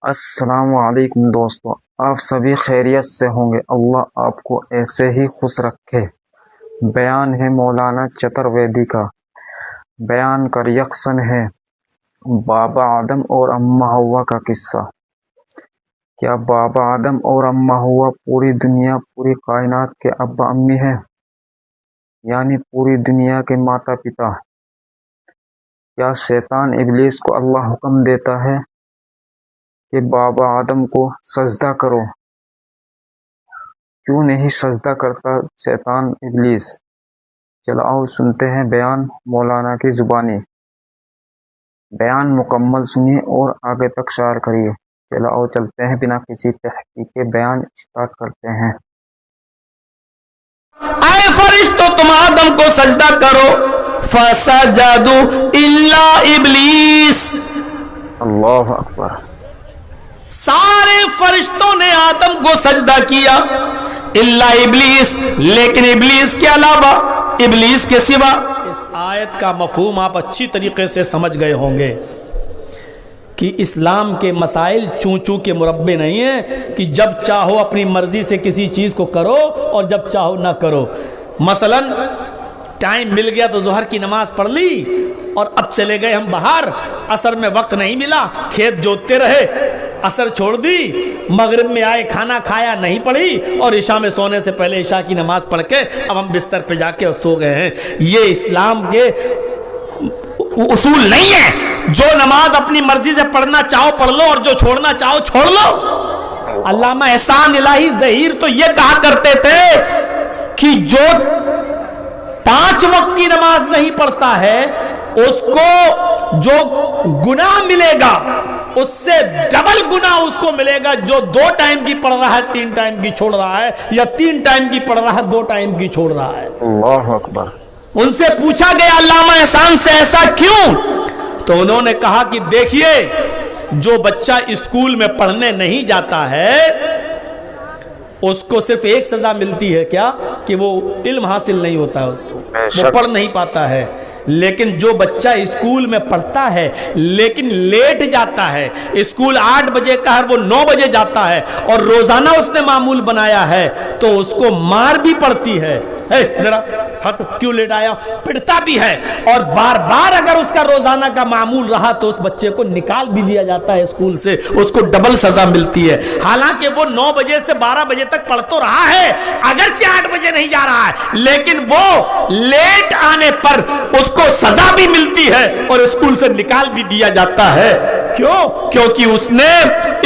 السلام علیکم دوستو، آپ سبھی خیریت سے ہوں گے۔ اللہ آپ کو ایسے ہی خوش رکھے۔ بیان ہے مولانا چترویدی کا۔ بیان کر یکسن ہے بابا آدم اور اماں ہوا کا قصہ۔ کیا بابا آدم اور اماں ہوا پوری دنیا، پوری کائنات کے ابا امی ہیں؟ یعنی پوری دنیا کے ماتا پتا۔ کیا شیطان ابلیس کو اللہ حکم دیتا ہے کہ بابا آدم کو سجدہ کرو؟ کیوں نہیں سجدہ کرتا شیطان ابلیس؟ چلو آؤ سنتے ہیں بیان مولانا کی زبانی۔ بیان مکمل سنیے اور آگے تک شیئر کریے۔ چلو آؤ چلتے ہیں، بنا کسی تحقیق کے بیان اسٹارٹ کرتے ہیں۔ اے فرشتوں، تم آدم کو سجدہ کرو، فسجدوا الا ابلیس۔ اللہ اکبر۔ سارے فرشتوں نے آدم کو سجدہ کیا الا ابلیس، لیکن ابلیس کے علاوہ، ابلیس کے سوا۔ اس آیت کا مفہوم آپ اچھی طریقے سے سمجھ گئے ہوں گے کہ اسلام کے مسائل چوں چوں کے مربع نہیں ہیں کہ جب چاہو اپنی مرضی سے کسی چیز کو کرو اور جب چاہو نہ کرو۔ مثلا ٹائم مل گیا تو ظہر کی نماز پڑھ لی اور اب چلے گئے ہم باہر، عصر میں وقت نہیں ملا، کھیت جوتتے رہے، عصر چھوڑ دی، مغرب میں آئے کھانا کھایا نہیں پڑھی، اور عشاء میں سونے سے پہلے عشاء کی نماز پڑھ کے اب ہم بستر پہ جا کے سو گئے ہیں۔ یہ اسلام کے اصول نہیں ہے۔ جو نماز اپنی مرضی سے پڑھنا چاہو پڑھ لو اور جو چھوڑنا چاہو چھوڑ لو۔ علامہ احسان الہی ظہیر تو یہ کہا کرتے تھے کہ جو 5 وقت کی نماز نہیں پڑھتا ہے اس کو جو گناہ ملے گا اس سے ڈبل گناہ اس کو ملے گا جو 2 ٹائم کی پڑھ رہا ہے 3 ٹائم کی چھوڑ رہا ہے، یا 3 ٹائم کی پڑھ رہا ہے 2 ٹائم کی چھوڑ رہا ہے۔ اللہ اکبر۔ ان سے پوچھا گیا علامہ احسان سے ایسا کیوں؟ تو انہوں نے کہا کہ دیکھیے، جو بچہ اسکول میں پڑھنے نہیں جاتا ہے اس کو صرف ایک سزا ملتی ہے، کیا؟ کہ وہ علم حاصل نہیں ہوتا ہے، اس کو وہ پڑھ نہیں پاتا ہے۔ لیکن جو بچہ اسکول میں پڑھتا ہے لیکن لیٹ جاتا ہے، اسکول 8 بجے کا ہے وہ 9 بجے جاتا ہے، اور روزانہ اس نے معمول بنایا ہے تو اس کو مار بھی پڑتی ہے، ذرا کیوں لیٹ آیا، پڑتا بھی ہے، اور بار بار اگر اس کا روزانہ کا معمول رہا تو اس بچے کو نکال بھی دیا جاتا ہے اسکول سے، اس کو ڈبل سزا ملتی ہے۔ حالانکہ وہ 9 بجے سے 12 بجے تک پڑھ تو رہا ہے، اگرچہ 8 بجے نہیں جا رہا ہے، لیکن وہ لیٹ آنے پر اس کو سزا بھی ملتی ہے اور اسکول سے نکال بھی دیا جاتا ہے۔ کیوں؟ کیونکہ اس نے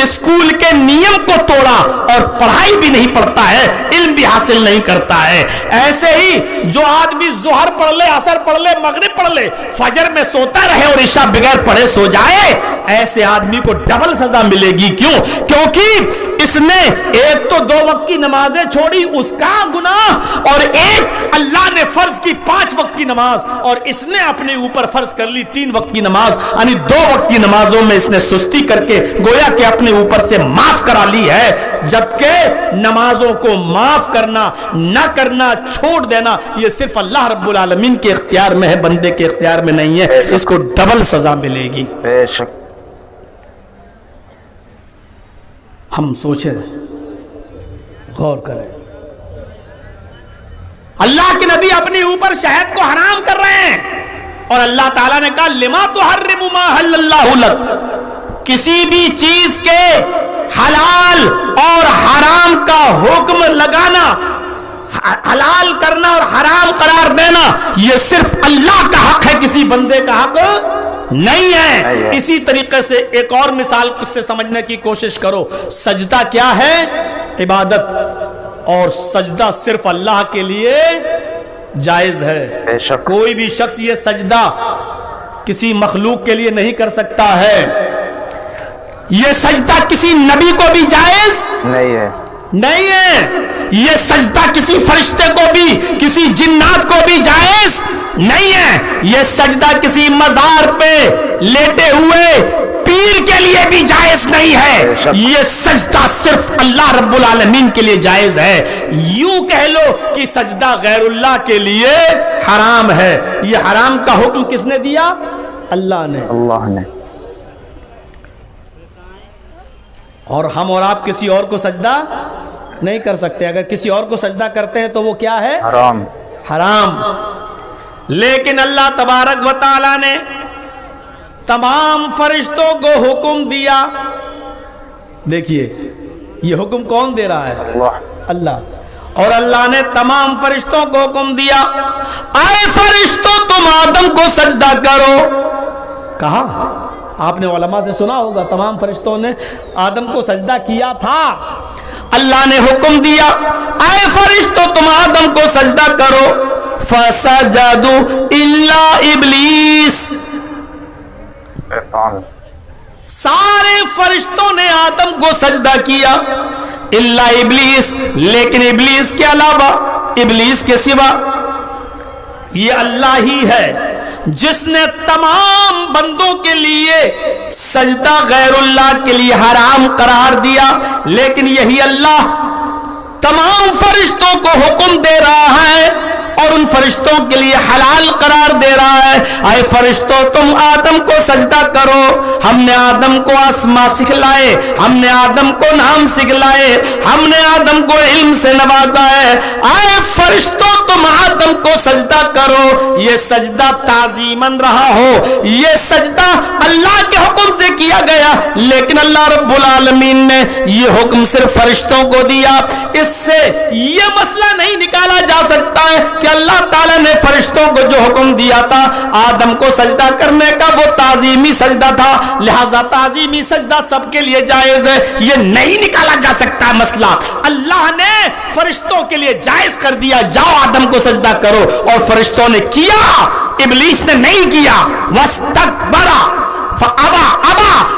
اسکول کے نیم کو توڑا اور پڑھائی بھی نہیں پڑھتا ہے، علم بھی حاصل نہیں کرتا ہے۔ ایسے ہی جو آدمی ظہر پڑھ لے، عصر پڑھ لے، مغرب پڑھ لے، فجر میں سوتا رہے اور عشاء بغیر پڑھے سو جائے، ایسے آدمی کو ڈبل سزا ملے گی۔ کیوں؟ کیونکہ اس نے ایک تو 2 وقت کی نمازیں چھوڑی، اس کا گناہ، اور ایک اللہ نے فرض کی 5 وقت کی نماز اور اس نے اپنے اوپر فرض کر لی 3 وقت کی نماز، یعنی 2 وقت کی نمازوں میں اس نے سستی کر کے گویا کہ اپنے اوپر سے معاف کرا لی ہے۔ جبکہ نمازوں کو معاف کرنا، نہ کرنا، چھوڑ دینا، یہ صرف اللہ رب العالمین کے اختیار میں ہے، بندے کے اختیار میں نہیں ہے۔ اس کو ڈبل سزا ملے گی۔ بے شک۔ ہم سوچیں، غور کریں، اللہ کے نبی اپنے اوپر شہد کو حرام کر رہے ہیں اور اللہ تعالیٰ نے کہا لما تحرم ما حل اللہ لک، کسی بھی چیز کے حلال اور حرام کا حکم لگانا، حلال کرنا اور حرام قرار دینا، یہ صرف اللہ کا حق ہے، کسی بندے کا حق نہیں ہے۔ اسی طریقے سے ایک اور مثال کچھ سے سمجھنے کی کوشش کرو۔ سجدہ کیا ہے؟ عبادت، اور سجدہ صرف اللہ کے لیے جائز ہے۔ کوئی بھی شخص یہ سجدہ کسی مخلوق کے لیے نہیں کر سکتا ہے۔ یہ سجدہ کسی نبی کو بھی جائز نہیں ہے۔ یہ سجدہ کسی فرشتے کو بھی، کسی جنات کو بھی جائز نہیں ہے۔ یہ سجدہ کسی مزار پہ لیٹے ہوئے پیر کے لیے بھی جائز نہیں ہے۔ یہ سجدہ صرف اللہ رب العالمین کے لیے جائز ہے۔ یوں کہہ لو کہ سجدہ غیر اللہ کے لیے حرام ہے۔ یہ حرام کا حکم کس نے دیا؟ اللہ نے۔ اور ہم اور آپ کسی اور کو سجدہ نہیں کر سکتے. اگر کسی اور کو سجدہ کرتے ہیں تو وہ کیا ہے؟ حرام. حرام. لیکن اللہ تبارک و تعالی نے تمام فرشتوں کو حکم دیا. دیکھیے یہ حکم کون دے رہا ہے؟ اللہ. اور اللہ نے تمام فرشتوں کو حکم دیا اے فرشتوں تم آدم کو سجدہ کرو. کہا آپ نے علماء سے سنا ہوگا تمام فرشتوں نے آدم کو سجدہ کیا تھا. اللہ نے حکم دیا اے فرشتوں تم آدم کو سجدہ کرو. فسجدوا الا ابلیس. سارے فرشتوں نے آدم کو سجدہ کیا الا ابلیس، لیکن ابلیس کے علاوہ، ابلیس کے سوا. یہ اللہ ہی ہے جس نے تمام بندوں کے لیے سجدہ غیر اللہ کے لیے حرام قرار دیا، لیکن یہی اللہ تمام فرشتوں کو حکم دے رہا ہے اور ان فرشتوں کے لیے حلال قرار دے رہا ہے. اے فرشتوں تم آدم کو سجدہ کرو. ہم نے آدم کو اسما سکھلائے، ہم نے آدم کو نام سکھلائے، ہم نے آدم کو علم سے نوازا ہے. اے فرشتوں تم آدم کو سجدہ کرو. یہ سجدہ تعظیماً رہا ہو، یہ سجدہ اللہ کے حکم سے کیا گیا، لیکن اللہ رب العالمین نے یہ حکم صرف فرشتوں کو دیا. اس سے یہ مسئلہ نہیں نکالا جا سکتا ہے کہ اللہ تعالیٰ نے فرشتوں کو جو حکم دیا تھا آدم کو سجدہ کرنے کا وہ تعظیمی سجدہ تھا، لہذا تعظیمی سجدہ سب کے لیے جائز ہے. یہ نہیں نکالا جا سکتا مسئلہ. اللہ نے فرشتوں کے لیے جائز کر دیا جاؤ آدم کو سجدہ کرو، اور فرشتوں نے کیا، ابلیس نے نہیں کیا. واستکبر فابا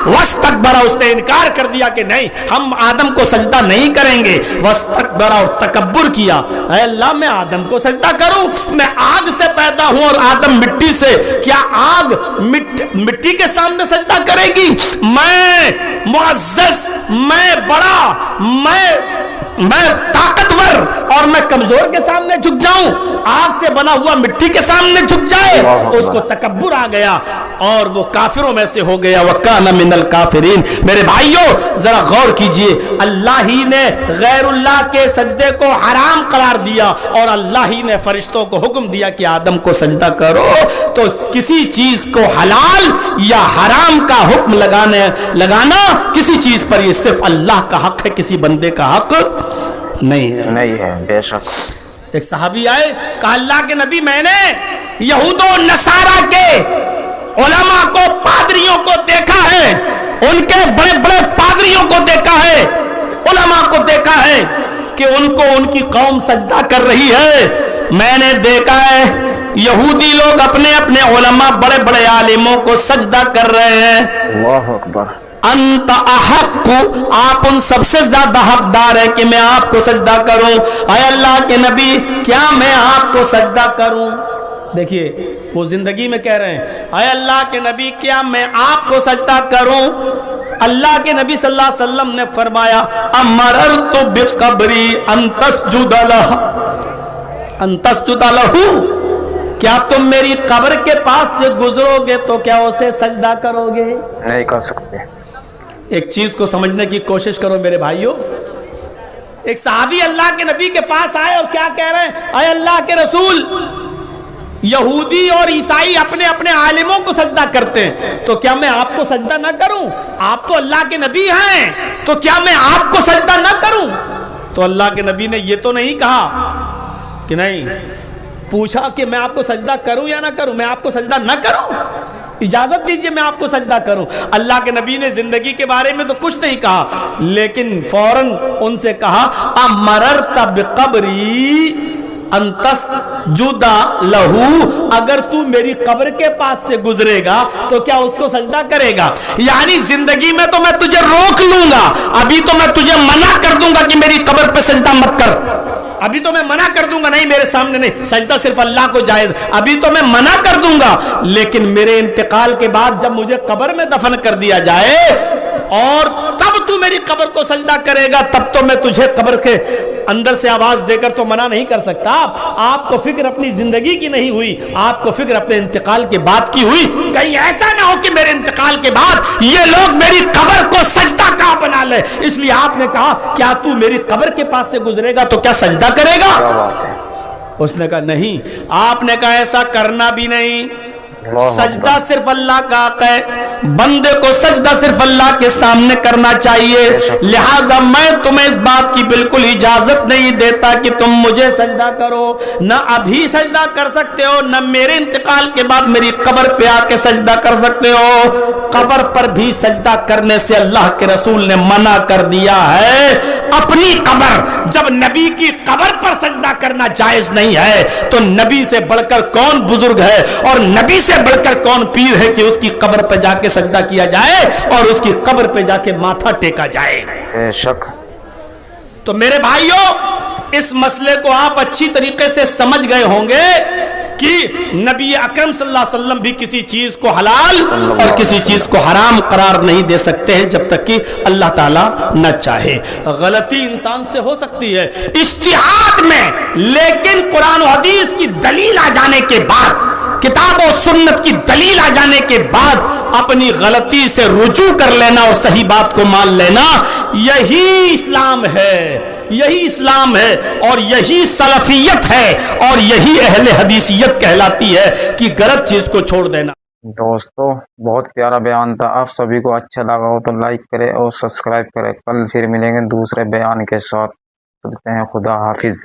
واستکبر، اس نے انکار کر دیا کہ نہیں ہم آدم کو سجدہ نہیں کریں گے. واستکبر، اور تکبر کیا. اے اللہ میں آدم کو سجدہ کروں؟ میں آگ سے پیدا ہوں اور آدم مٹی سے، کیا آگ مٹی کے سامنے سجدہ کرے گی؟ میں معزز، میں بڑا، میں طاقتور اور میں کمزور کے سامنے جھک جاؤں؟ آگ سے بنا ہوا مٹی کے سامنے جھک جائے؟ اس کو تکبر آ گیا اور وہ کافروں میں سے ہو گیا. وَكَانَ مِنَ الْكَافِرِينَ. میرے بھائیوں ذرا غور کیجئے، اللہ ہی نے غیر اللہ کے سجدے کو حرام قرار دیا اور اللہ ہی نے فرشتوں کو حکم دیا کہ آدم کو سجدہ کرو. تو کسی چیز کو حلال یا حرام کا حکم لگانا کسی چیز پر یہ صرف اللہ کا حق ہے، کسی بندے کا حق نہیں ہے. بے شک. ایک صحابی آئے، کہا اللہ کے نبی میں نے یہود و نصارہ کے علماء کو، پادریوں کو دیکھا ہے، ان کے بڑے بڑے پادریوں کو دیکھا ہے، علماء کو دیکھا ہے کہ ان کو ان کی قوم سجدہ کر رہی ہے. میں نے دیکھا ہے یہودی لوگ اپنے اپنے علماء، بڑے بڑے عالموں کو سجدہ کر رہے ہیں. اللہ اکبر. انت احق، آپ ان سب سے زیادہ حقدار ہے کہ میں آپ کو سجدہ کروں. اے اللہ کے نبی کیا میں آپ کو سجدہ کروں؟ دیکھیے وہ زندگی میں کہہ رہے ہیں اے اللہ کے نبی کیا میں آپ کو سجدہ کروں؟ اللہ کے نبی صلی اللہ علیہ وسلم نے فرمایا امررت بقبری ان تسجد لہ، کیا تم میری قبر کے پاس سے گزرو گے تو کیا اسے سجدہ کرو گے؟ نہیں کر سکتے. ایک چیز کو سمجھنے کی کوشش کرو میرے بھائیوں. ایک صحابی اللہ کے نبی کے پاس آئے اور کیا کہہ رہے ہیں اے اللہ کے رسول، یہودی اور عیسائی اپنے اپنے عالموں کو سجدہ کرتے ہیں تو کیا میں آپ کو سجدہ نہ کروں؟ آپ تو اللہ کے نبی ہیں تو کیا میں آپ کو سجدہ نہ کروں؟ تو اللہ کے نبی نے یہ تو نہیں کہا کہ نہیں، پوچھا کہ میں آپ کو سجدہ کروں یا نہ کروں، میں آپ کو سجدہ نہ کروں، اجازت دیجئے میں آپ کو سجدہ کروں. اللہ کے نبی نے زندگی کے بارے میں تو کچھ نہیں کہا، لیکن فوراً ان سے کہا امررت بقبری ان تسجد لہ، اگر تو میری قبر کے پاس سے گزرے گا تو کیا اس کو سجدہ کرے گا؟ یعنی زندگی میں تو میں تجھے روک لوں گا، ابھی تو میں تجھے منع کر دوں گا کہ میری قبر پہ سجدہ مت کر، ابھی تو میں منع کر دوں گا، نہیں میرے سامنے نہیں، سجدہ صرف اللہ کو جائز، ابھی تو میں منع کر دوں گا، لیکن میرے انتقال کے بعد جب مجھے قبر میں دفن کر دیا جائے اور تب تو میری قبر کو سجدہ کرے گا، تب تو میں تجھے قبر کے اندر سے آواز دے کر تو منع نہیں کر سکتا. آپ کو فکر اپنی زندگی کی نہیں ہوئی، آپ کو فکر اپنے انتقال کے بعد کی ہوئی. کہیں ایسا نہ ہو کہ میرے انتقال کے بعد یہ لوگ میری قبر کو سجدہ کا بنا نازل ہے، اس لیے آپ نے کہا کیا تو میری قبر کے پاس سے گزرے گا تو کیا سجدہ کرے گا؟ کیا بات ہے، اس نے کہا نہیں۔ آپ نے کہا ایسا کرنا بھی نہیں، سجدہ صرف اللہ کا حق ہے، بندے کو سجدہ صرف اللہ کے سامنے کرنا چاہیے، لہذا میں تمہیں اس بات کی بالکل اجازت نہیں دیتا کہ تم مجھے سجدہ کرو، نہ ابھی سجدہ کر سکتے ہو، نہ میرے انتقال کے بعد میری قبر پہ آ کے سجدہ کر سکتے ہو۔ قبر پر بھی سجدہ کرنے سے اللہ کے رسول نے منع کر دیا ہے۔ اپنی قبر، جب نبی کی قبر پر سجدہ کرنا جائز نہیں ہے تو نبی سے بڑھ کر کون بزرگ ہے اور نبی سے بڑھ کر کون پیر ہے کہ اس کی قبر پہ جا کے سجدہ کیا جائے اور اس کی قبر پہ جا کے ماتھا ٹیکا جائے؟ بے شک۔ تو میرے بھائیوں، اس مسئلے کو آپ اچھی طریقے سے سمجھ گئے ہوں گے کہ نبی اکرم صلی اللہ علیہ وسلم بھی کسی چیز کو حلال اور کسی چیز کو حرام قرار نہیں دے سکتے ہیں جب تک کہ اللہ تعالیٰ نہ چاہے۔ غلطی انسان سے ہو سکتی ہے اجتہاد میں، لیکن قرآن و حدیث کی دلیل آ جانے کے بعد، کتاب و سنت کی دلیل آ جانے کے بعد اپنی غلطی سے رجوع کر لینا اور صحیح بات کو مان لینا، یہی اسلام ہے، یہی اسلام ہے اور یہی سلفیت ہے اور یہی اہل حدیثیت کہلاتی ہے کہ غلط چیز کو چھوڑ دینا۔ دوستو بہت پیارا بیان تھا، آپ سبھی کو اچھا لگا ہو تو لائک کرے اور سبسکرائب کرے۔ کل پھر ملیں گے دوسرے بیان کے ساتھ، خدا حافظ۔